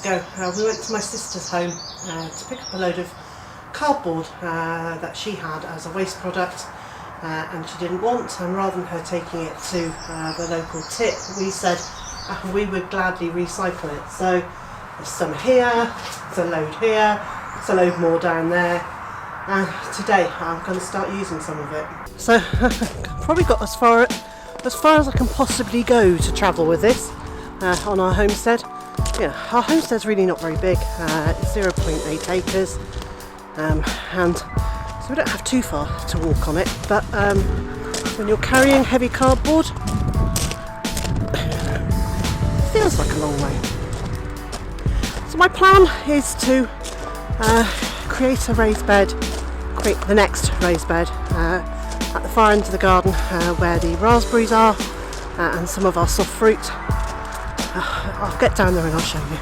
ago, we went to my sister's home to pick up a load of cardboard that she had as a waste product, and she didn't want, and rather than her taking it to the local tip, we said we would gladly recycle it. So there's some here, there's a load here, there's a load more down there, and today I'm going to start using some of it. So probably got as far as I can possibly go to travel with this on our homestead. Yeah, our homestead's really not very big, it's 0.8 acres, and so we don't have too far to walk on it, but when you're carrying heavy cardboard, it feels like a long way. So my plan is to create a raised bed, create the next raised bed at the far end of the garden where the raspberries are and some of our soft fruit. I'll get down there and I'll show you.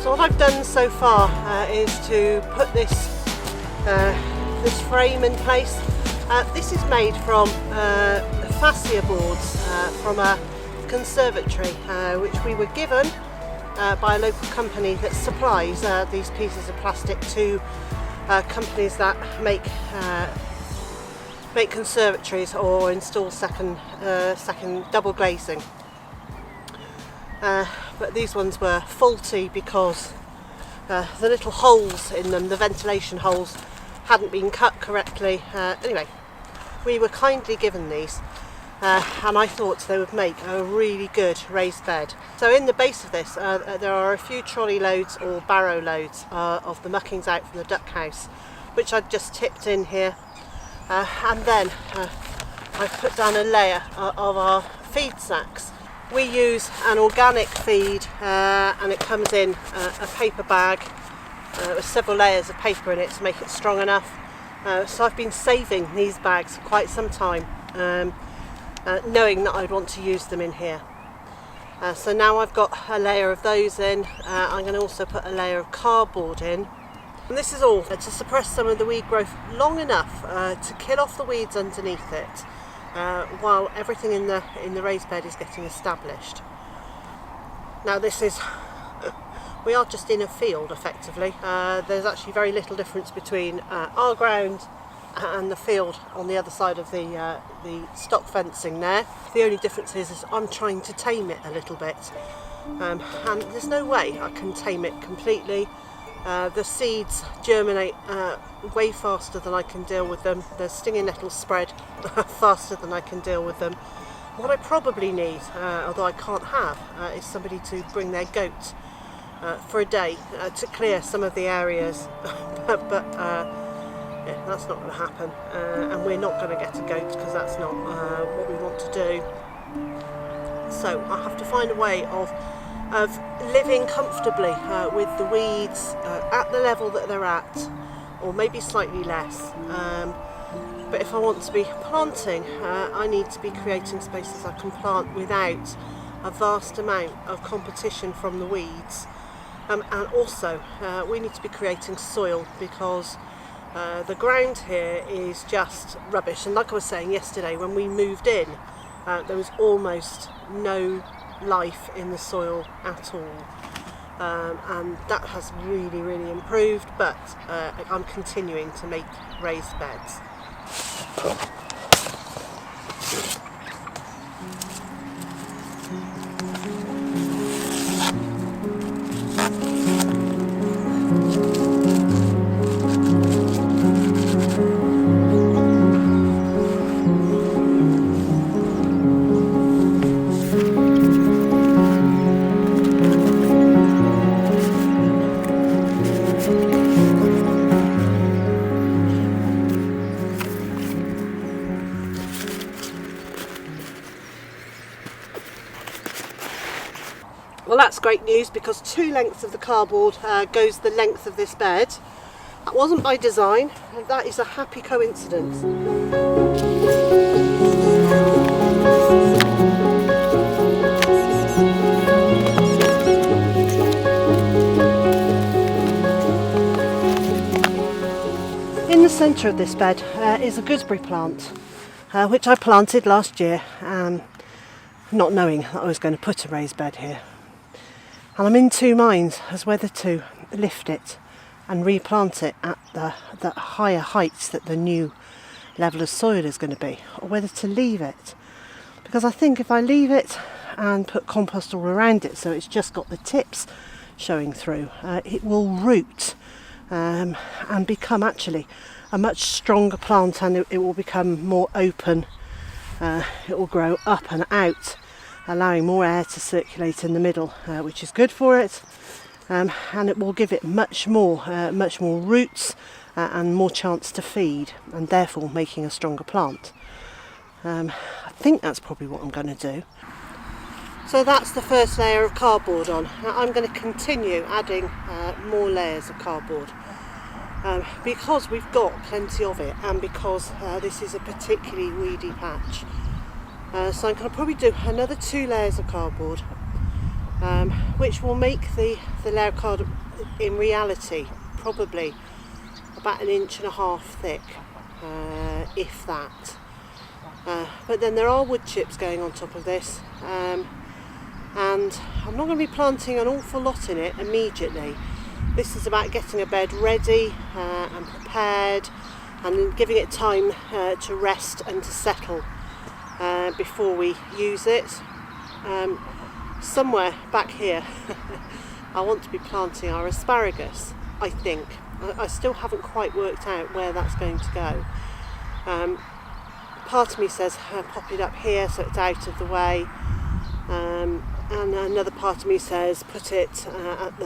So what I've done so far is to put this frame in place. This is made from fascia boards from a conservatory which we were given by a local company that supplies these pieces of plastic to companies that make conservatories or install second double glazing. But these ones were faulty because the little holes in them, the ventilation holes, hadn't been cut correctly. Anyway, we were kindly given these, and I thought they would make a really good raised bed. So in the base of this there are a few trolley loads or barrow loads of the muckings out from the duck house, which I've just tipped in here. And then I've put down a layer of our feed sacks. We use an organic feed and it comes in a paper bag with several layers of paper in it to make it strong enough. So I've been saving these bags for quite some time, knowing that I'd want to use them in here. So now I've got a layer of those in. I'm going to also put a layer of cardboard in. And this is all to suppress some of the weed growth long enough to kill off the weeds underneath it while everything in the raised bed is getting established. Now we are just in a field effectively. There's actually very little difference between our ground and the field on the other side of the stock fencing there. The only difference is I'm trying to tame it a little bit, and there's no way I can tame it completely. The seeds germinate way faster than I can deal with them. The stinging nettles spread faster than I can deal with them. What I probably need, although I can't have, is somebody to bring their goat for a day to clear some of the areas. but yeah, that's not going to happen, and we're not going to get a goat because that's not what we want to do. So I have to find a way of living comfortably with the weeds at the level that they're at, or maybe slightly less. But if I want to be planting, I need to be creating spaces I can plant without a vast amount of competition from the weeds. And also we need to be creating soil because the ground here is just rubbish. And like I was saying yesterday, when we moved in, there was almost no life in the soil at all, and that has really improved, but I'm continuing to make raised beds. Well, that's great news because 2 lengths of the cardboard goes the length of this bed. That wasn't by design, that is a happy coincidence. In the centre of this bed is a gooseberry plant. which I planted last year, not knowing that I was going to put a raised bed here. And I'm in two minds as whether to lift it and replant it at the higher heights that the new level of soil is going to be, or whether to leave it. Because I think if I leave it and put compost all around it so it's just got the tips showing through, it will root and become actually a much stronger plant, and it will become more open. It will grow up and out, allowing more air to circulate in the middle, which is good for it, and it will give it much more roots and more chance to feed, and therefore making a stronger plant. I think that's probably what I'm going to do. So that's the first layer of cardboard on. Now I'm going to continue adding more layers of cardboard because we've got plenty of it, and because this is a particularly weedy patch. So I'm going to probably do another 2 layers of cardboard, which will make the layer of cardboard in reality probably about 1.5 inches thick, if that. But then there are wood chips going on top of this, and I'm not going to be planting an awful lot in it immediately. This is about getting a bed ready and prepared, and giving it time to rest and to settle before we use it. Somewhere back here I want to be planting our asparagus, I think. I still haven't quite worked out where that's going to go. Part of me says pop it up here so it's out of the way, and another part of me says put it at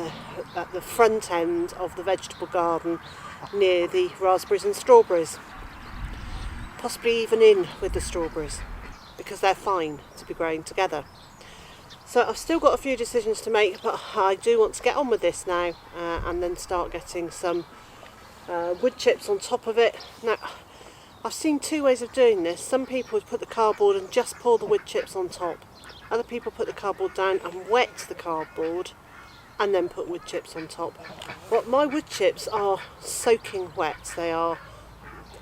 the front end of the vegetable garden near the raspberries and strawberries, possibly even in with the strawberries, because they're fine to be growing together. So I've still got a few decisions to make, but I do want to get on with this now, and then start getting some wood chips on top of it. Now, I've seen 2 ways of doing this. Some people would put the cardboard and just pour the wood chips on top. Other people put the cardboard down and wet the cardboard and then put wood chips on top. Well, my wood chips are soaking wet. They are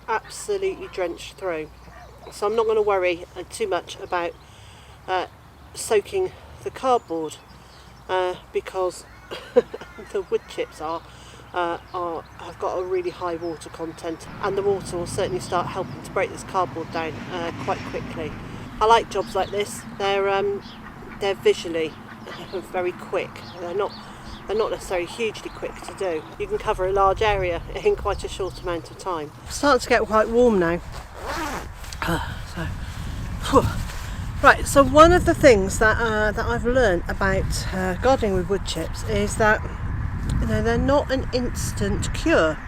absolutely drenched through. So I'm not going to worry too much about soaking the cardboard, because the wood chips have got a really high water content, and the water will certainly start helping to break this cardboard down quite quickly. I like jobs like this. They're visually very quick. They're not necessarily hugely quick to do. You can cover a large area in quite a short amount of time. It's starting to get quite warm now. Right, so one of the things that I've learned about gardening with wood chips is that they're not an instant cure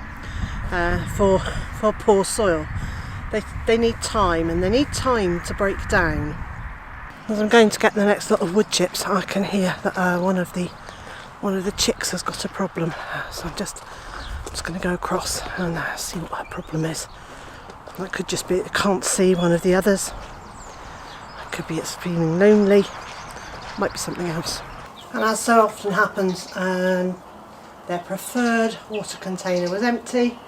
for poor soil. They need time, and they need time to break down. As I'm going to get the next lot of wood chips, I can hear that one of the chicks has got a problem. So I'm just going to go across and see what that problem is. That could just be it can't see one of the others. It could be it's feeling lonely. Might be something else. And as so often happens, their preferred water container was empty.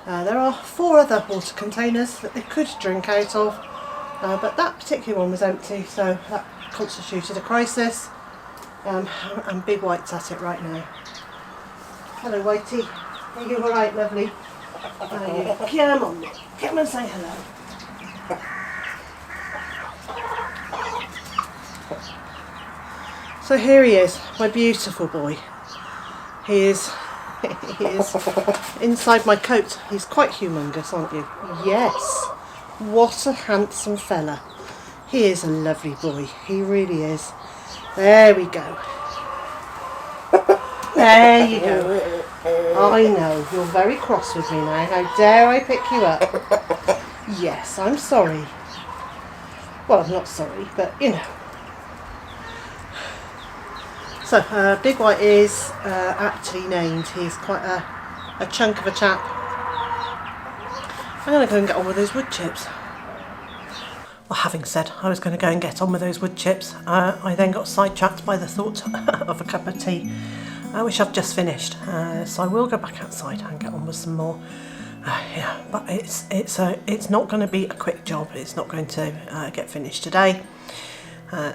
There are 4 other water containers that they could drink out of, but that particular one was empty, so that constituted a crisis. And Big White's at it right now. Hello, Whitey. Are you alright, lovely? Come and say hello. So here he is, my beautiful boy. He is inside my coat. He's quite humongous, aren't you? Yes. What a handsome fella. He is a lovely boy. He really is. There we go. There you go. I know, you're very cross with me now. How dare I pick you up? Yes, I'm sorry. Well, I'm not sorry, but you know. So, Big White is aptly named. He's quite a chunk of a chap. I'm going to go and get on with those wood chips. Well, having said I was going to go and get on with those wood chips, I then got sidetracked by the thought of a cup of tea, which I've just finished. So I will go back outside and get on with some more. Yeah, but it's not going to be a quick job. It's not going to get finished today.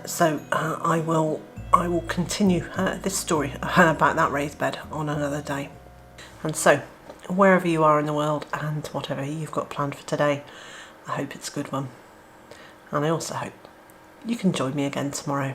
So I will continue this story about that raised bed on another day. And so, wherever you are in the world and whatever you've got planned for today, I hope it's a good one. And I also hope you can join me again tomorrow.